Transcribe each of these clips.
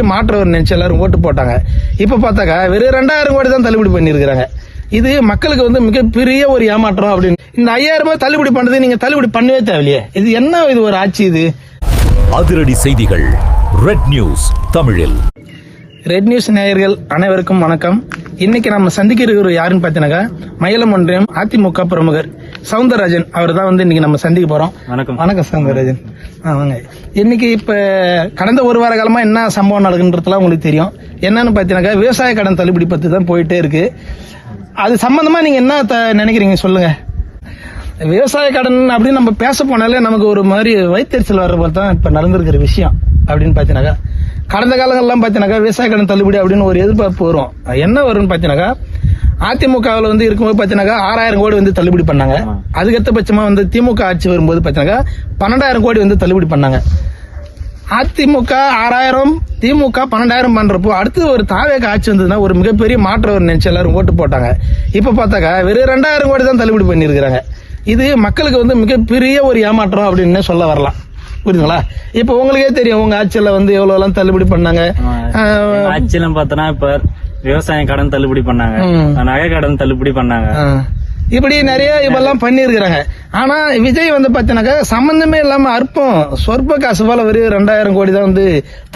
மாற்றவர் நினைச்சு எல்லாரும் ஓட்டு போட்டாங்க. இப்ப பார்த்தாக்கா வெறும் 2000 கோடி தான் தள்ளுபடி பண்ணிருக்காங்க. இது மக்களுக்கு வந்து மிகப்பெரிய ஒரு ஏமாற்றம். அப்படின்னு இந்த 5000 ரூபாய் தள்ளுபடி பண்றது நீங்க தள்ளுபடி பண்ணவே தேவையில்லையே. இது என்ன இது ஒரு ஆட்சி இது? அதிரடி செய்திகள் ரெட் நியூஸ் தமிழில். ரெட் நியூஸ் நேயர்கள் அனைவருக்கும் வணக்கம். இன்னைக்கு நம்ம சந்திக்க இருக்கிற யாருன்னு பாத்தீங்கன்னா மயிலம் ஒன்றியம் அதிமுக பிரமுகர் சவுந்தரராஜன். அவர் தான் வந்து இன்னைக்கு நம்ம சந்திக்க போறோம். வணக்கம் சவுந்தரராஜன். வாங்க. இன்னைக்கு இப்ப கடந்த ஒரு வார காலமா என்ன சம்பவம் நடக்குன்றதுலாம் உங்களுக்கு தெரியும். என்னன்னு பாத்தீங்கன்னா விவசாய கடன் தள்ளுபடி பத்தி தான் போயிட்டே இருக்கு. அது சம்பந்தமா நீங்க என்ன நினைக்கிறீங்க சொல்லுங்க. விவசாய கடன் அப்படின்னு நம்ம பேச போனாலே நமக்கு ஒரு மாதிரி வயிற்றுச்சல் வர்ற போல தான் இப்ப நடந்திருக்கிற விஷயம். அப்படின்னு பாத்தீங்கன்னாக்கா கடந்த காலங்கள்லாம் பாத்தீங்கன்னாக்கா விவசாய கடன் தள்ளுபடி அப்படின்னு ஒரு எதிர்பார்ப்பு வரும். என்ன வரும்னு பாத்தீங்கன்னாக்கா அதிமுகவில் வந்து இருக்கும்போது பாத்தீங்கன்னா 6000 கோடி வந்து தள்ளுபடி பண்ணாங்க. அதுக்கடுத்த பட்சமா வந்து திமுக ஆட்சி வரும்போது பாத்தீங்கன்னா 12000 கோடி வந்து தள்ளுபடி பண்ணாங்க. அதிமுக 6000, திமுக 12000 பண்றப்போ அடுத்து ஒரு தாவேக ஆட்சி வந்ததுன்னா ஒரு மிகப்பெரிய மாற்றவர் நினைச்சு எல்லாரும் ஓட்டு போட்டாங்க. இப்ப பார்த்தாக்கா வெறும் 2000 கோடி தான் தள்ளுபடி பண்ணிருக்காங்க. இது மக்களுக்கு வந்து மிகப்பெரிய ஒரு ஏமாற்றம் அப்படின்னு சொல்ல வரலாம். புரியுதுங்களா? இப்ப உங்களுக்கே தெரியும் உங்க ஆட்சியில வந்து எவ்வளவு எல்லாம் தள்ளுபடி பண்ணாங்க. ஆட்சியில பார்த்தோன்னா இப்ப விவசாய கடன் தள்ளுபடி பண்ணாங்க, நகை கடன் தள்ளுபடி பண்ணாங்க, இப்படி நிறைய இப்பெல்லாம் பண்ணிருக்கிறாங்க. ஆனா விஜய் வந்து பாத்தீங்கன்னாக்கா சம்பந்தமே இல்லாம அற்பம் சொற்ப காசு போல வெறும் 2000 கோடி தான் வந்து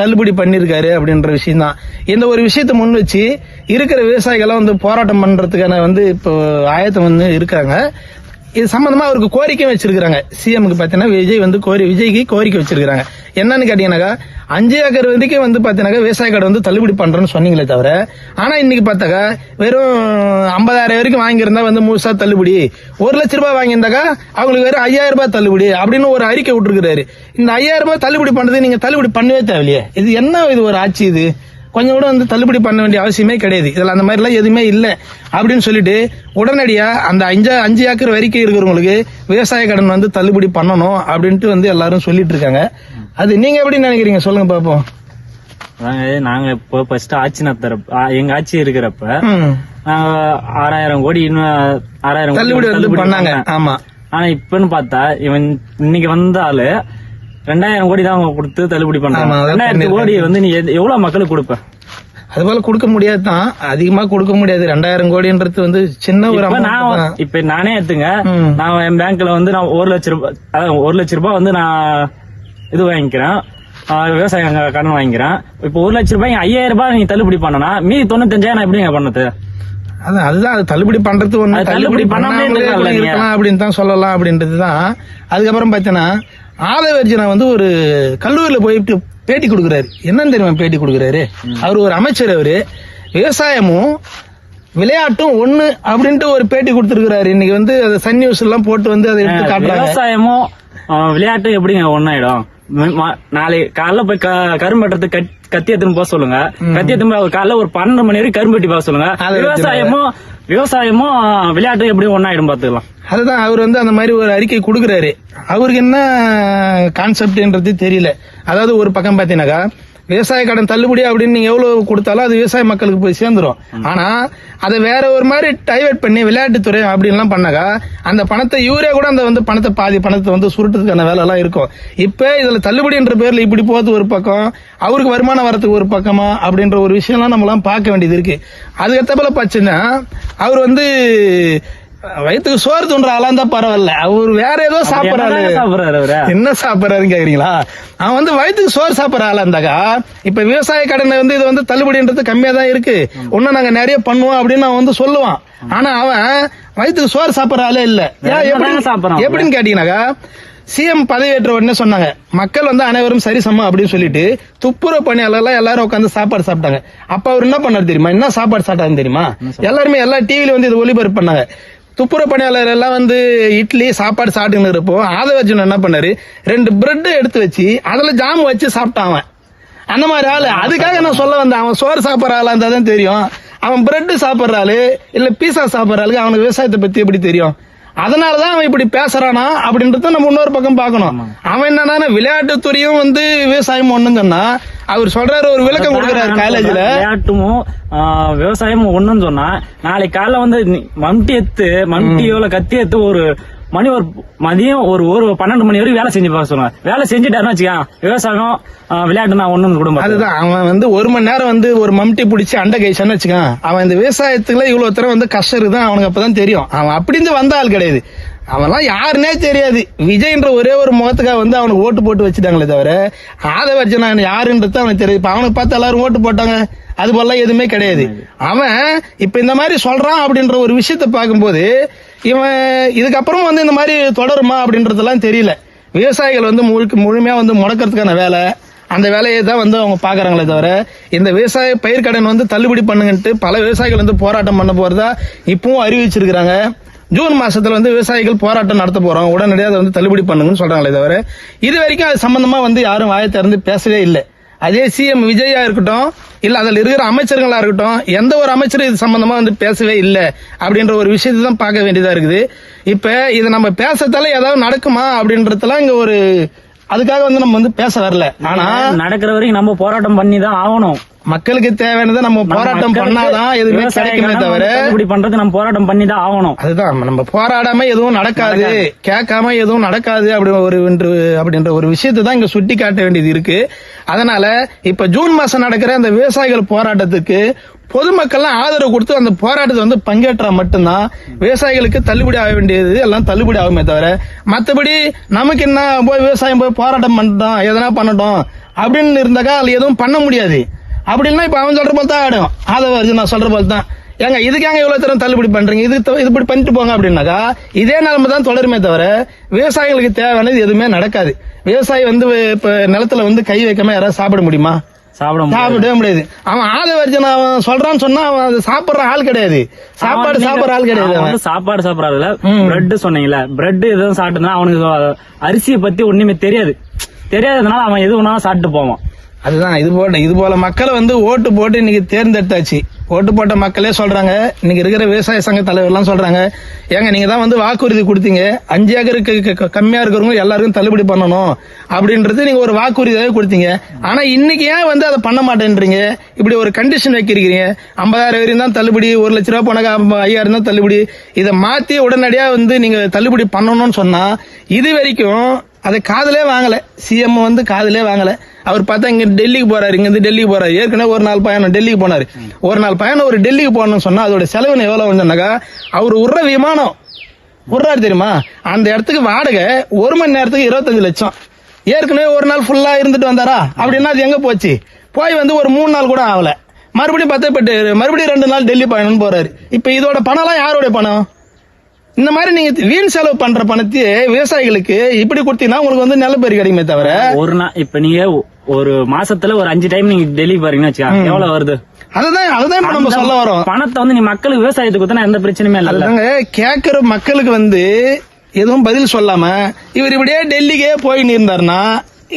தள்ளுபடி பண்ணிருக்காரு அப்படின்ற விஷயம் தான். இந்த ஒரு விஷயத்த முன் வச்சு இருக்கிற விவசாயிகள் வந்து போராட்டம் பண்றதுக்கான வந்து இப்போ ஆயத்தம் வந்து இருக்காங்க. இது சம்பந்தமா அவருக்கு கோரிக்கை வச்சிருக்காங்க. சிஎம்க்கு பாத்தீங்கன்னா விஜய்க்கு கோரிக்கை வச்சிருக்காங்க. என்னன்னு கேட்டீங்கன்னாக்கா 5 ஏக்கர் வரைக்கும் வந்து பாத்தீங்கன்னா விவசாய கடன் வந்து தள்ளுபடி பண்றேன்னு சொன்னீங்களே தவிர, ஆனா இன்னைக்கு பார்த்தாக்கா வெறும் 50,000 வரைக்கும் வாங்கியிருந்தா வந்து முழுசா தள்ளுபடி, 1 லட்சம் ரூபாய் வாங்கியிருந்தாக்கா அவங்களுக்கு வெறும் 5000 ரூபாய் தள்ளுபடி அப்படின்னு ஒரு அறிக்கை விட்டுருக்காரு. இந்த 5000 ரூபாய் தள்ளுபடி பண்றது நீங்க தள்ளுபடி பண்ணவே தேவையில்லையே. இது என்ன இது ஒரு ஆட்சி இது? கொஞ்சம் கூட வந்து தள்ளுபடி பண்ண வேண்டிய அவசியமே கிடையாது. இதுல அந்த மாதிரி எல்லாம் எதுவுமே இல்ல அப்படின்னு சொல்லிட்டு உடனடியா அந்த 5 ஏக்கர் வரைக்கும் இருக்கிறவங்களுக்கு விவசாய கடன் வந்து தள்ளுபடி பண்ணணும் அப்படின்ட்டு வந்து எல்லாரும் சொல்லிட்டு இருக்காங்க. அது நீங்க எப்படி நினைக்கிறீங்க சொல்லுங்க பாப்போம். நாங்க இப்போ ஃபர்ஸ்ட் ஆட்சி நடத்துறப்ப எங்க ஆட்சி இருக்கிறப்ப 6000 கோடி இன்னும் 6000 தள்ளுபடி வந்து பண்ணாங்க. ஆமா. ஆனா இப்பன்னு பார்த்தா இவன் இன்னைக்கு வந்தாலு 2000 கோடி தான் அவங்க கொடுத்து தள்ளுபடி பண்றாங்க. 2000 கோடி வந்து நீ எவ்வளவு மக்களுக்கு கொடுப்ப? அது போல கொடுக்க முடியாது தான், அதிகமா கொடுக்க முடியாது. 2000 கோடின்றது வந்து சின்ன ஒரு இப்ப நானே எடுத்துங்க, நான் என் பேங்க்ல வந்து நான் 1 லட்சம் ரூபாய் வந்து நான் இது வாங்கிக்கிறேன், விவசாய கடன் வாங்கிக்கிறேன். இப்ப 1 லட்சம் ரூபாய் 5000 ரூபாய் நீ தள்ளுபடி பண்ணனா மீதி 95,000 நான் எப்படிங்க பண்ணது? அதுதான் அது தள்ளுபடி பண்றது ஒண்ணு, தள்ளுபடி பண்ணாமலே இருக்கலாம் அப்படின்னு தான் சொல்லலாம் அப்படின்றதுதான். அதுக்கப்புறம் பாத்தீங்கன்னா ஆதவர்ஜனா வந்து ஒரு கல்லூரியில போயிட்டு பேட்டி கொடுக்குறாரு. என்னன்னு தெரியுமா பேட்டி கொடுக்குறாரு? அவர் ஒரு அமைச்சர். அவரு விவசாயமும் விளையாட்டும் ஒண்ணு அப்படின்ட்டு ஒரு பேட்டி கொடுத்திருக்கிறாரு. இன்னைக்கு வந்து சன் நியூஸ் எல்லாம் போட்டு வந்து அதை எடுத்து காட்டுறாங்க. விவசாயமும் விளையாட்டும் எப்படிங்க ஒன்னாயிடும்? நாளை காலைல போய் கரும்பு வெட்டுறதுக்கு கத்தி எடுத்துன்னு போக சொல்லுங்க. கத்தி எடுத்துன்னு போய் காலைல ஒரு 12 மணி வரைக்கும் கரும்பு வெட்டி போக சொல்லுங்க. விவசாயமும் விளையாட்டும் எப்படி ஒன்னாயிடும் பாத்துக்கலாம். அதுதான் அவர் வந்து அந்த மாதிரி ஒரு அறிக்கை கொடுக்கிறாரு. அவருக்கு என்ன கான்செப்ட்ன்றது தெரியல. அதாவது ஒரு பக்கம் பாத்தீங்கன்னாக்கா விவசாய கடன் தள்ளுபடி அப்படின்னு நீங்க எவ்வளவு கொடுத்தாலும் அது விவசாய மக்களுக்கு போய் சேர்ந்துரும். ஆனா அதை வேற ஒரு மாதிரி டைவர்ட் பண்ணி விளையாட்டுத்துறை அப்படின்லாம் பண்ணாக்கா அந்த பணத்தை இவரே கூட அந்த வந்து பாதி பணத்தை வந்து சுருட்டுறதுக்கான வேலை எல்லாம் இருக்கும். இப்ப இதுல தள்ளுபடின்ற பேர்ல இப்படி போறது ஒரு பக்கம், அவருக்கு வருமானம் வரதுக்கு ஒரு பக்கமா அப்படின்ற ஒரு விஷயம்லாம் நம்ம எல்லாம் பார்க்க வேண்டியது இருக்கு. அதுக்கேற்ற போல பாத்தீங்கன்னா அவர் வந்து வயிற்றுக்கு சோறு தூண்டுற ஆளா இருந்தா பரவாயில்ல, அவர் வேற ஏதோ சாப்பிடறாரு. என்ன சாப்பிடறாருன்னு கேக்குறீங்களா? அவன் வந்து வயிற்றுக்கு சோறு சாப்பிடற ஆளா இருந்தாக்கா இப்ப விவசாய கடனை வந்து இது வந்து தள்ளுபடின்றது கம்மியா தான் இருக்கு, இன்னும் நாங்க நிறைய பண்ணுவோம் அப்படின்னு அவன் வந்து சொல்லுவான். ஆனா அவன் வயிற்றுக்கு சோறு சாப்பிடற ஆளே இல்ல. எப்படின்னு கேட்டீங்கன்னாக்கா சிஎம் பதவியேற்ற உடனே சொன்னாங்க மக்கள் வந்து அனைவரும் சரிசமம் அப்படின்னு சொல்லிட்டு துப்புரவு பணியாளர் எல்லாரும் உட்காந்து சாப்பாடு சாப்பிட்டாங்க. அப்ப அவர் என்ன பண்ணாரு தெரியுமா? என்ன சாப்பாடு சாப்பிட்டாரு தெரியுமா? எல்லாருமே எல்லா டிவில வந்து இது ஒளிபரப்பு பண்ணாங்க. துப்புரவு பணியாளர் எல்லாம் வந்து இட்லி சாப்பாடு சாப்பிட்டு இருப்போம். ஆதவர்ஜன் என்ன பண்ணாரு, 2 பிரெட் எடுத்து வச்சு அதுல ஜாம் வச்சு சாப்பிட்டான். அவன் அந்த மாதிரி ஆளு. அதுக்காக நான் சொல்ல வந்தேன், அவன் சோறு சாப்பிடற ஆளா இருந்தா தான் தெரியும். அவன் பிரெட் சாப்பிடற ஆளு இல்ல பீஸா சாப்பிடற ஆளுக்கு அவனுக்கு விவசாயத்தை பத்தி எப்படி தெரியும்? அதனாலதான் அவன் இப்படி பேசுறானா அப்படின்றத நம்ம இன்னொரு பக்கம் பாக்கணும். அவன் என்னன்னா விளையாட்டுத்துறையும் வந்து விவசாயம் ஒண்ணுன்னு சொன்னா அவர் சொல்றாரு, ஒரு விளக்கம் கொடுக்கறாரு காலேஜ்ல. விளையாட்டும் விவசாயமும் ஒண்ணுன்னு சொன்னா நாளைக்கு காலைல வந்து மம்டி எவ்வளவு கத்தி எடுத்து மணி மதியம் ஒரு 12 மணி வரைக்கும் வேலை செஞ்சு பார்க்க சொல்லுவாங்க. வேலை செஞ்சுட்டாருன்னு வச்சுக்கான், விவசாயம் விளையாட்டு தான் ஒண்ணு குடும்பம். அதுதான் அவன் வந்து 1 மணி நேரம் வந்து ஒரு மம்டி பிடிச்சி அண்டை கைச்சான்னு வச்சுக்கான், அவன் இந்த விவசாயத்துல இவ்வளவு தூரம் வந்து கஷ்டம் இருக்குதான் அவனுக்கு அப்பதான் தெரியும். அவன் அப்படின்னு வந்த ஆள் கிடையாது, அவன்லாம் யாருன்னே தெரியாது. விஜய்ன்ற ஒரே ஒரு முகத்துக்காக வந்து அவனுக்கு ஓட்டு போட்டு வச்சுட்டாங்களே தவிர ஆதவர்ஜனா யாருன்றது அவனுக்கு தெரியாது. இப்ப அவனுக்கு பார்த்து எல்லாரும் ஓட்டு போட்டாங்க, அது போல எதுவுமே கிடையாது. அவன் இப்ப இந்த மாதிரி சொல்றான் அப்படின்ற ஒரு விஷயத்த பார்க்கும்போது இவன் இதுக்கப்புறம் வந்து இந்த மாதிரி தொடருமா அப்படின்றதெல்லாம் தெரியல. விவசாயிகள் வந்து முழுமையா வந்து முடக்கிறதுக்கான வேலை, அந்த வேலையை தான் வந்து அவங்க பாக்குறாங்களே தவிர இந்த விவசாய பயிர்க்கடன் வந்து தள்ளுபடி பண்ணுங்கன்ட்டு பல விவசாயிகள் வந்து போராட்டம் பண்ண போறதா இப்பவும் அறிவிச்சிருக்காங்க. ஜூன் மாசத்துல வந்து விவசாயிகள் போராட்டம் நடத்த போறோம், உடனடியாக அதை வந்து தள்ளுபடி பண்ணுங்கன்னு சொல்றாங்களே தவிர இது வரைக்கும் அது சம்பந்தமா வந்து யாரும் வாயை திறந்து பேசவே இல்லை. அதே சிஎம் விஜயா இருக்கட்டும், இல்ல அதுல இருக்கிற அமைச்சர்களா இருக்கட்டும், எந்த ஒரு அமைச்சரும் இது சம்பந்தமா வந்து பேசவே இல்லை அப்படின்ற ஒரு விஷயத்தை தான் பார்க்க வேண்டியதா இருக்குது. இப்ப இதை நம்ம பேசத்தால ஏதாவது நடக்குமா அப்படின்றதெல்லாம் இங்க ஒரு அதுக்காக வந்து நம்ம வந்து பேச வரல. ஆனா நடக்கிற வரைக்கும் நம்ம போராட்டம் பண்ணி தான் ஆகணும். மக்களுக்கு தேவையானதை நம்ம போராட்டம் பண்ணாதான் எதுவுமே கிடைக்குமே தவிர இப்படி பண்றது நம்ம போராட்டம் பண்ணி தான் ஆகணும். அதுதான் நம்ம போராடாம எதுவும் நடக்காது, கேட்காம எதுவும் நடக்காது அப்படின்ற ஒரு விஷயத்தை தான் இங்க சுட்டி காட்ட வேண்டியது இருக்கு. அதனால இப்ப ஜூன் மாசம் நடக்கிற அந்த விவசாயிகள் போராட்டத்துக்கு பொதுமக்கள்லாம் ஆதரவு கொடுத்து அந்த போராட்டத்தை வந்து பங்கேற்றா மட்டும்தான் விவசாயிகளுக்கு தள்ளுபடி ஆக வேண்டியது எல்லாம் தள்ளுபடி ஆகுமே தவிர மற்றபடி நமக்கு என்ன போய் விவசாயம் போய் போராட்டம் பண்ணிட்டோம் எதனா பண்ணட்டும் அப்படின்னு இருந்தாக்கா அதுல எதுவும் பண்ண முடியாது. அப்படின்னா இப்ப அவன் சொல்ற போல தான் ஆடும், ஆதவ நான் சொல்ற போல தான். ஏங்க இதுக்காங்க இவ்வளவு தரம் தள்ளுபடி பண்றீங்க, இதுபடி பண்ணிட்டு போங்க அப்படின்னாக்கா இதே நிலைமை தான் தொடருமே தவிர விவசாயிகளுக்கு தேவையானது எதுவுமே நடக்காது. விவசாயி வந்து இப்ப நிலத்துல வந்து கை வைக்காம யாராவது சாப்பிட முடியுமா? சாப்பிடவே முடியாது. அவன் ஆதவர்ஜன் அவன் சொல்றான்னு சொன்னா அவன் அது சாப்பிடுற ஆள் கிடையாது, சாப்பாடு ஆள் கிடையாது. சாப்பாடு சாப்பிடறாருல, பிரெட் சொன்னீங்கல்ல, பிரெட் எதுவும் சாப்பிட்டுனா அவனுக்கு அரிசியை பத்தி ஒண்ணுமே தெரியாததுனால அவன் எது ஒன்னாலும் சாப்பிட்டு போவான். அதுதான் இது போல மக்களை வந்து ஓட்டு போட்டு இன்னைக்கு தேர்ந்தெடுத்தாச்சு. ஓட்டு போட்ட மக்களே சொல்றாங்க, இன்னைக்கு இருக்கிற விவசாய சங்க தலைவர்லாம் சொல்றாங்க, ஏங்க நீங்க தான் வந்து வாக்குறுதி கொடுத்தீங்க 5 ஏக்கருக்கு கம்மியா இருக்கிறவங்க எல்லாருக்கும் தள்ளுபடி பண்ணணும் அப்படின்றது நீங்க ஒரு வாக்குறுதியாவே கொடுத்தீங்க. ஆனா இன்னைக்கு ஏன் வந்து அதை பண்ண மாட்டேன்றீங்க? இப்படி ஒரு கண்டிஷன் வைக்கிறீங்க, 50,000 வரையும் தான் தள்ளுபடி, 1 லட்ச ரூபாய் போனாக்க 5,000 தான் தள்ளுபடி. இதை மாத்தி உடனடியா வந்து நீங்க தள்ளுபடி பண்ணணும்னு சொன்னா இது வரைக்கும் அதை காதலே வாங்கல, சிஎம் வந்து காதலே வாங்கல. அவர் பார்த்தா இங்க டெல்லிக்கு போறாரு, இங்க இருந்து டெல்லிக்கு போறாரு. ஏற்கனவே ஒரு நாள் பயணம் டெல்லிக்கு போனாரு. ஒரு நாள் பயணம் ஒரு டெல்லிக்கு போகணும்னு சொன்னா அதோட செலவு எவ்வளவு சொன்னாக்கா அவர் உர்ற விமானம் உர்றாரு தெரியுமா, அந்த இடத்துக்கு வாடகை 1 மணி நேரத்துக்கு 25 லட்சம். ஏற்கனவே ஒரு நாள் ஃபுல்லா இருந்துட்டு வந்தாரா அப்படின்னா அது எங்க போச்சு? போய் வந்து ஒரு 3 நாள் கூட ஆகல. மறுபடியும் 2 நாள் டெல்லி பயணம்னு போறாரு. இப்ப இதோட பணம்லாம் யாரோட பணம்? இந்த மாதிரி நீங்க வீண் செலவு பண்ற பணத்தையே விவசாயிகளுக்கு இப்படி கொடுத்தீங்கன்னா உங்களுக்கு வந்து நல்ல பேர் கிடைக்குமே தவிர ஒரு நாள் இப்ப நீங்க ஒரு மாசத்துல ஒரு 5 டைம் நீங்க டெல்லி போறீங்கன்னு வச்சுக்கோங்க, எவ்வளவு வருது? அதுதான் நம்ம சொல்ல வரோம். பணத்தை வந்து நீ மக்களுக்கு விவசாயத்துக்கு கொடுத்தா எந்த பிரச்சனையுமே இல்ல. கேட்கிற மக்களுக்கு வந்து எதுவும் பதில் சொல்லாம இவர் இப்படியே டெல்லிக்கே போய் இருந்தாருன்னா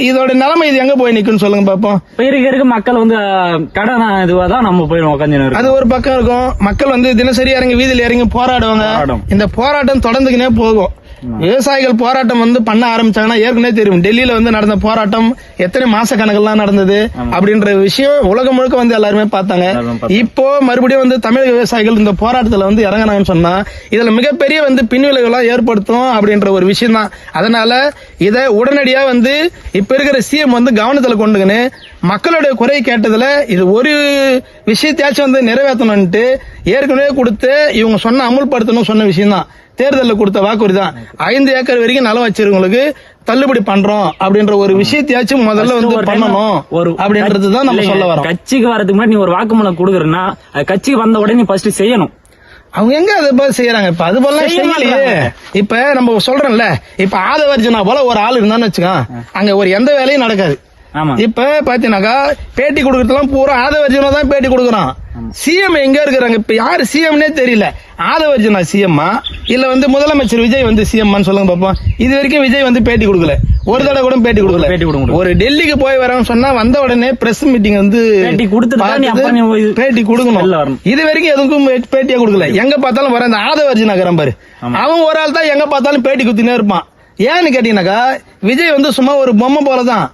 இதோட நிலைமை இது எங்க போய் நிக்குன்னு சொல்லுங்க பாப்போம். இருக்க மக்கள் வந்து கடன் இதுவாதான் நம்ம போயிடுவோம் உட்காந்து. அது ஒரு பக்கம் இருக்கும். மக்கள் வந்து தினசரி இறங்கி வீதியில் இறங்கி போராடுவாங்க. இந்த போராட்டம் தொடர்ந்துக்கினே போகும். விவசாயிகள் போராட்டம் வந்து பண்ண ஆரம்பிச்சாங்கன்னா ஏற்கனவே தெரியும் டெல்லியில வந்து நடந்த போராட்டம் எத்தனை மாச கணக்கெல்லாம் நடந்தது அப்படின்ற விஷயம் உலகம் முழுக்க வந்து எல்லாருமே பார்த்தாங்க. இப்போ மறுபடியும் வந்து தமிழக விவசாயிகள் இந்த போராட்டத்துல வந்து இறங்கினாங்கன்னு சொன்னா இதுல மிகப்பெரிய வந்து பின்விளைவுகளா ஏற்படுத்தும் அப்படின்ற ஒரு விஷயம் தான். அதனால இதை உடனடியா வந்து இப்ப இருக்கிற சிஎம் வந்து கவனத்துல கொண்டுங்கன்னு மக்களுடைய குறை கேட்டதுல இது ஒரு விஷயத்தையாச்சும் வந்து நிறைவேற்றணும்ட்டு ஏற்கனவே கொடுத்து இவங்க சொன்ன அமுல்படுத்தணும் சொன்ன விஷயம் தான். தேர்தலில் கொடுத்த வாக்குறுதி தான் 5 ஏக்கர் வரைக்கும் நிலம் வச்சிருக்கவங்களுக்கு தள்ளுபடி பண்றோம் அப்படின்ற ஒரு விஷயத்தையாச்சும் முதல்ல வந்து பண்ணணும் அப்படின்றதுதான் நம்ம சொல்ல வரோம். கட்சிக்கு வரதுக்கு முன்னாடி நீ ஒரு வாக்குமூலம் கொடுக்குறன்னா கட்சிக்கு வந்த உடனே நீ ஃபர்ஸ்ட் செய்யணும். அவங்க எங்க அதை போல செய்யறாங்க? இப்ப அது போல செய்யலையே. இப்ப நம்ம சொல்றோம்ல, இப்ப ஆதவர்ஜனா போல ஒரு ஆள் இருந்தான்னு வச்சுக்கோ, அங்க ஒரு எந்த வேலையும் நடக்காது. இப்ப பாத்தீங்கன்னாக்கா பேட்டி கொடுக்கறதுலாம் பூரா ஆதவர்ஜனா தான் பேட்டி கொடுக்கறான். சிஎம் எங்க இருக்கிறாங்க? இப்ப யாரு சிஎம்னே தெரியல. ஆதவர்ஜனா சிஎம்மா இல்ல வந்து முதலமைச்சர் விஜய் வந்து சிஎம்மான்னு சொல்லுங்க பாப்போம். இது வரைக்கும் விஜய் வந்து பேட்டி கொடுக்கல, ஒரு தடவை கூட பேட்டி கொடுக்கல. ஒரு டெல்லிக்கு போய் வரேன்னு சொன்னா வந்த உடனே பிரஸ் மீட்டிங் வந்து பேட்டி கொடுக்கணும். இது வரைக்கும் எதுக்கும் பேட்டியா கொடுக்கல. எங்க பார்த்தாலும் வர இந்த ஆதவர்ஜனா பாரு, அவன் ஒரு ஆள் தான் எங்க பார்த்தாலும் பேட்டி குத்தினே இருப்பான். ஏன்னு கேட்டீங்கன்னாக்கா விஜய் வந்து சும்மா ஒரு பொம்மை போலதான்,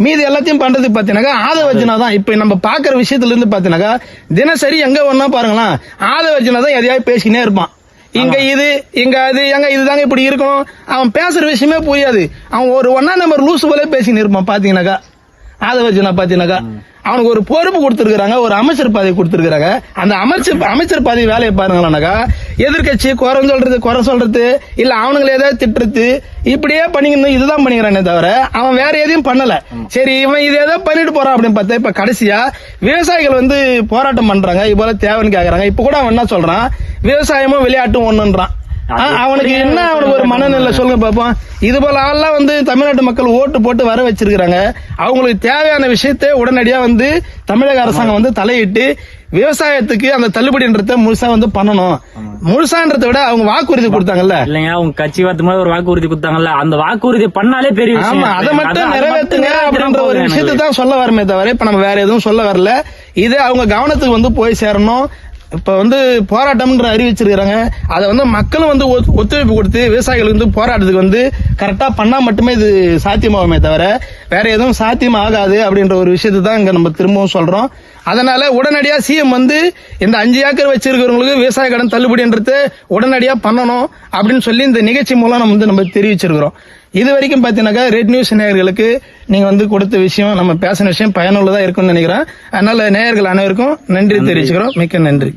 மீது எல்லாத்தையும் பண்றது பாத்தீங்கன்னாக்கா ஆதவர்ஜனா தான். இப்ப நம்ம பாக்குற விஷயத்துல இருந்து பாத்தீங்கன்னாக்கா தினசரி எங்க ஒன்னா பாருங்களா ஆதவர்ஜனா தான் எதையாவது பேசினே இருப்பான். இங்க இது இங்க அது எங்க இதுதாங்க இப்படி இருக்கணும். அவன் பேசுற விஷயமே புரியாது. அவன் ஒரு 1ஆம் நம்பர் லூசு போல பேசின்னு இருப்பான். பாத்தீங்கன்னாக்கா அதை வச்சு நான் பாத்தீங்கன்னாக்கா அவனுக்கு ஒரு பொறுப்பு கொடுத்திருக்காங்க, ஒரு அமைச்சர் பதவி கொடுத்திருக்காங்க. அந்த அமைச்சர் பதவி வேலையை பாருங்களானாக்கா எதிர்கட்சி குறை சொல்றது இல்ல அவனுங்களை ஏதாவது திட்டுறது இப்படியே பண்ணிக்கணும். இதுதான் பண்ணிக்கிறானே தவிர அவன் வேற எதையும் பண்ணல. சரி இவன் இது ஏதோ பண்ணிட்டு போறான் அப்படின்னு பார்த்தா இப்ப கடைசியா விவசாயிகள் வந்து போராட்டம் பண்றாங்க. இப்போல தேவைன்னு கேக்குறாங்க. இப்ப கூட அவன் என்ன சொல்றான், விவசாயமும் விளையாட்டும் ஒண்ணுன்றான். அவனுக்கு என்ன அவனுக்கு ஒரு மனநிலை சொல்லுங்க பாப்போம். இது போல ஆள்லாம் வந்து தமிழ்நாட்டு மக்கள் ஓட்டு போட்டு வர வச்சிருக்காங்க. அவங்களுக்கு தேவையான விஷயத்தை உடனடியா வந்து தமிழக அரசாங்கம் வந்து தலையிட்டு விவசாயத்துக்கு அந்த தள்ளுபடின்றத முழுசா வந்து பண்ணணும். முழுசான்றதை விட அவங்க வாக்குறுதி கொடுத்தாங்கல்ல இல்லைங்க, அவங்க கட்சி வரது மாதிரி ஒரு வாக்குறுதி கொடுத்தாங்கல்ல, அந்த வாக்குறுதி பண்ணாலே பெரிய விஷயம். ஆமா, அதை மட்டும் நிறைவேற்றுங்க அப்படின்ற ஒரு விஷயத்தை தான் சொல்ல வரமே தவிர இப்ப நம்ம வேற எதுவும் சொல்ல வரல. இது அவங்க கவனத்துக்கு வந்து போய் சேரணும். இப்ப வந்து போராட்டம்ன்ற அறிவிச்சிருக்காங்க. அதை வந்து மக்களும் வந்து ஒத்துழைப்பு கொடுத்து விவசாயிகளுக்கு வந்து போராட்டத்துக்கு வந்து கரெக்டா பண்ணா மட்டுமே இது சாத்தியமாகுமே தவிர வேற எதுவும் சாத்தியம் ஆகாது அப்படின்ற ஒரு விஷயத்தை தான் இங்க நம்ம திரும்பவும் சொல்றோம். அதனால உடனடியா சிஎம் வந்து இந்த 5 ஏக்கர் வச்சிருக்கிறவங்களுக்கு விவசாய கடன் தள்ளுபடின்றது உடனடியா பண்ணணும் அப்படின்னு சொல்லி இந்த நிகழ்ச்சி மூலம் நம்ம தெரிவிச்சிருக்கிறோம். இது வரைக்கும் பாத்தீங்கன்னாக்கா ரெட் நியூஸ் நேயர்களுக்கு நீங்க வந்து கொடுத்த விஷயம், நம்ம பேசின விஷயம் பயனுள்ளதா இருக்கும்னு நினைக்கிறேன். அதனால நேயர்கள் அனைவருக்கும் நன்றி தெரிவிச்சுக்கிறோம். மிக்க நன்றி.